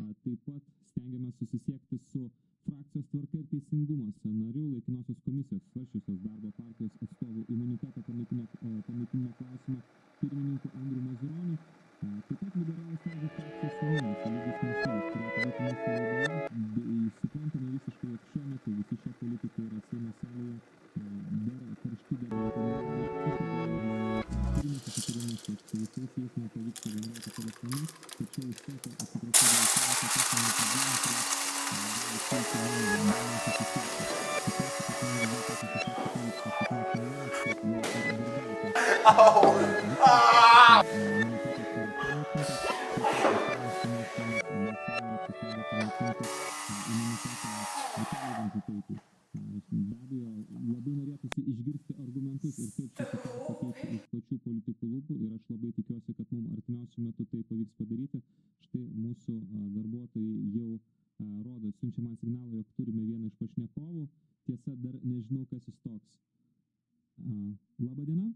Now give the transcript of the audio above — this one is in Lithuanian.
Taip pat stengiamės susisiekti su frakcijos Tvarka ir Teisingumas nariu laikinosios komisijos svarsčiusios darbo partijos atstovų imuniteto panaikinimo klausimą pirmininku Andriu Mazuroniu. Taip pat liberalų sąjūdžio frakcijos seniūnas Eligijus Masiulis turėtų būti mūsų laidoje. Suprantame visiškai, jog šiuo metu visi šie politikai yra Seimo salėje dar karšti turime susitarimus, kad su visais jais nepavyksta bendrauti telefonu, tačiau iš karto atsiprašau dėl keletą techninių problemų, kurios gali Be abejo, labai norėtųsi išgirsti argumentus ir kaip ši situacija keičia iš pačių politikų lūpų ir aš labai tikiuosi, kad mums artimiausiu metu tai pavyks padaryti. Štai mūsų darbuotojai jau rodo, siunčia man signalą, jog turime vieną iš pašnekovų. Tiesa, dar nežinau, kas jis toks. Labą dieną.